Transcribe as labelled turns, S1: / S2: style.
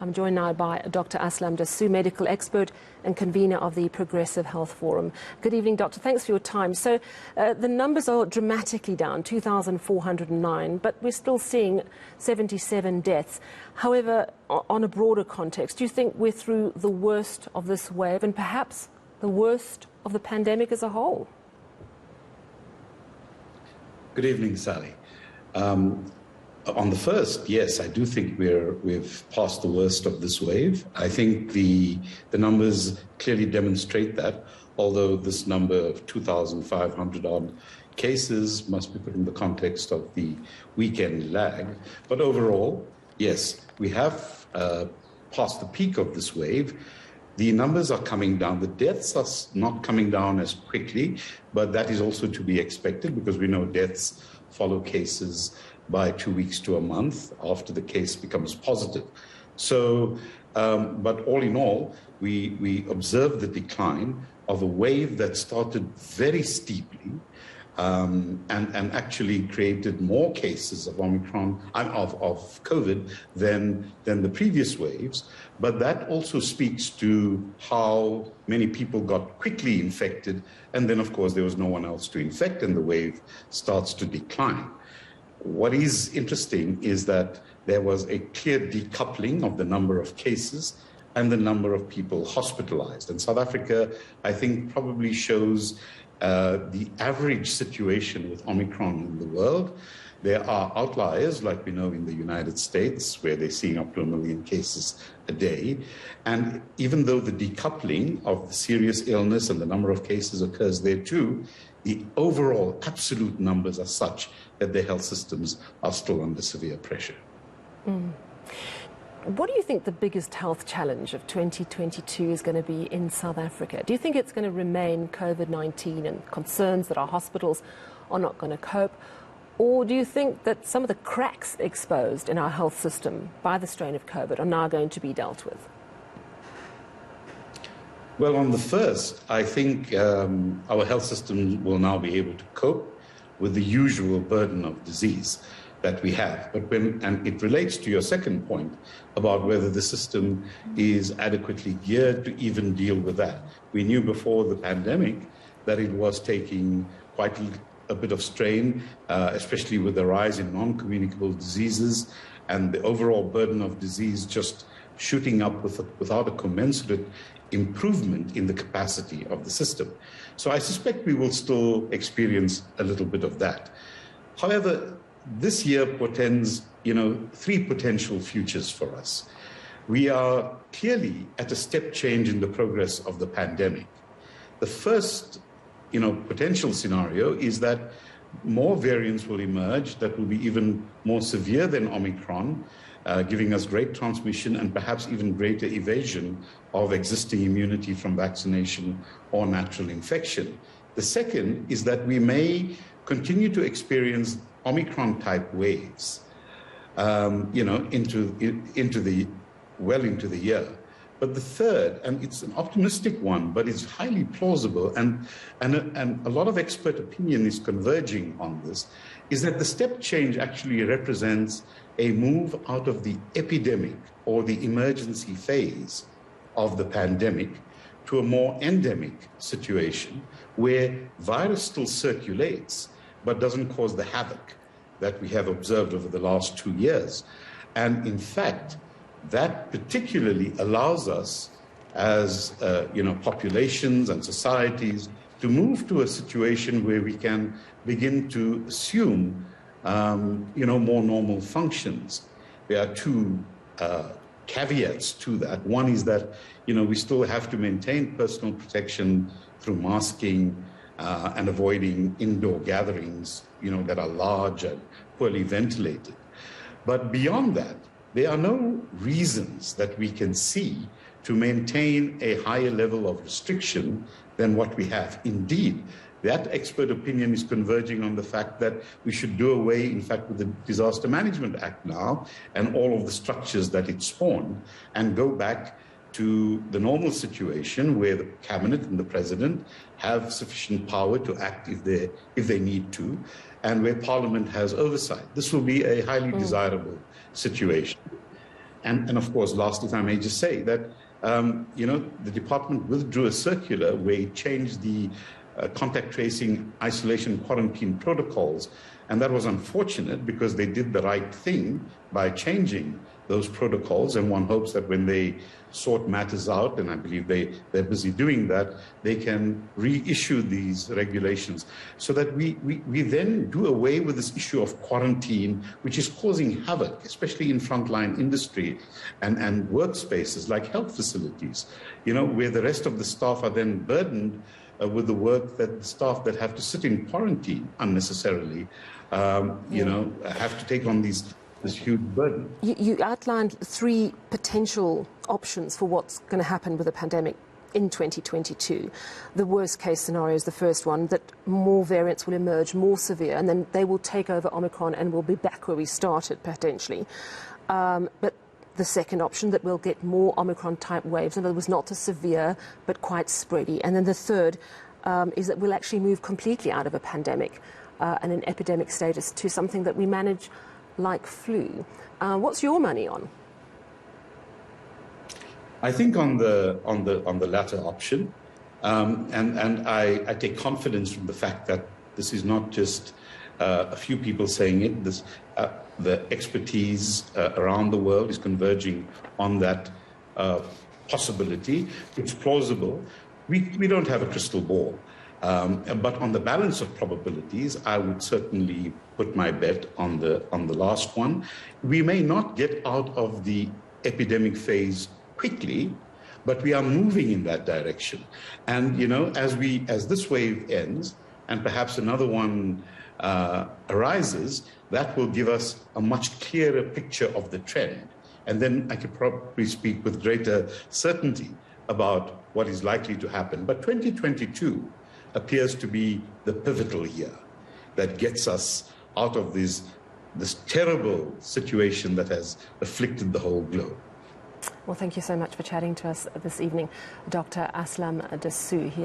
S1: I'm joined now by Dr. Aslam Dasoo, medical expert and convener of the Progressive Health Forum. Good evening, Doctor. Thanks for your time. So the numbers are dramatically down, 2,409, but we're still seeing 77 deaths. However, on a broader context, do you think we're through the worst of this wave and perhaps the worst of the pandemic as a whole?
S2: Good evening, Sally. On the first, yes, I do think we've passed the worst of this wave. I think the numbers clearly demonstrate that, although this number of 2,500 odd cases must be put in the context of the weekend lag. But overall, yes, we have passed the peak of this wave. The numbers are coming down. The deaths are not coming down as quickly, but that is also to be expected because we know deaths follow cases by 2 weeks to a month after the case becomes positive. So, but all in all, we observed the decline of a wave that started very steeply and actually created more cases of Omicron, of COVID than the previous waves. But that also speaks to how many people got quickly infected. And then, of course, there was no one else to infect and the wave starts to decline. What is interesting is that there was a clear decoupling of the number of cases and the number of people hospitalized. And South Africa, I think, probably shows the average situation with Omicron in the world. There are outliers, like we know in the United States, where they're seeing up to 1 million cases a day. And even though the decoupling of the serious illness and the number of cases occurs there too, the overall absolute numbers are such that the health systems are still under severe pressure.
S1: What do you think the biggest health challenge of 2022 is going to be in South Africa? Do you think it's going to remain COVID-19 and concerns that our hospitals are not going to cope? Or do you think that some of the cracks exposed in our health system by the strain of COVID are now going to be dealt with?
S2: Well, on the first, I think our health system will now be able to cope with the usual burden of disease that we have. But and it relates to your second point about whether the system is adequately geared to even deal with that. We knew before the pandemic that it was taking quite a bit of strain, especially with the rise in non-communicable diseases and the overall burden of disease just shooting up without a commensurate improvement in the capacity of the system. So I suspect we will still experience a little bit of that. However, this year portends, three potential futures for us. We are clearly at a step change in the progress of the pandemic. The first, potential scenario is that more variants will emerge that will be even more severe than Omicron, giving us great transmission and perhaps even greater evasion of existing immunity from vaccination or natural infection. The second is that we may continue to experience Omicron-type waves, into the year. But the third, and it's an optimistic one, but it's highly plausible, and a lot of expert opinion is converging on this, is that the step change actually represents a move out of the epidemic or the emergency phase of the pandemic to a more endemic situation where virus still circulates, but doesn't cause the havoc that we have observed over the last 2 years. And in fact, that particularly allows us as populations and societies to move to a situation where we can begin to assume more normal functions. There are two caveats to that. One is that we still have to maintain personal protection through masking and avoiding indoor gatherings that are large and poorly ventilated. But beyond that, there are no reasons that we can see to maintain a higher level of restriction than what we have. Indeed, that expert opinion is converging on the fact that we should do away, in fact, with the Disaster Management Act now and all of the structures that it spawned and go back to the normal situation where the cabinet and the president have sufficient power to act if they need to, and where parliament has oversight. This will be a highly desirable situation. And of course, last, if I may just say that, the department withdrew a circular where it changed the contact tracing, isolation, quarantine protocols. And that was unfortunate because they did the right thing by changing those protocols. And one hopes that when they sort matters out, and I believe they're busy doing that, they can reissue these regulations so that we then do away with this issue of quarantine, which is causing havoc, especially in frontline industry and workspaces like health facilities, where the rest of the staff are then burdened with the work that the staff that have to sit in quarantine unnecessarily, have to take on this huge burden.
S1: You outlined 3 potential options for what's going to happen with the pandemic in 2022. The worst case scenario is the first one, that more variants will emerge, more severe, and then they will take over Omicron and we'll be back where we started potentially. But the second option, that we'll get more Omicron-type waves, in other words, not as severe, but quite spready. And then the third is that we'll actually move completely out of a pandemic and an epidemic status to something that we manage like flu. What's your money on?
S2: I think on the latter option, and I take confidence from the fact that this is not just a few people saying it. The expertise around the world is converging on that possibility. It's plausible. We don't have a crystal ball. But on the balance of probabilities, I would certainly put my bet on the last one. We may not get out of the epidemic phase quickly, but we are moving in that direction. And as this wave ends, and perhaps another one arises, that will give us a much clearer picture of the trend. And then I could probably speak with greater certainty about what is likely to happen. But 2022 appears to be the pivotal year that gets us out of this terrible situation that has afflicted the whole globe.
S1: Well, thank you so much for chatting to us this evening, Dr. Aslam Dasoo here.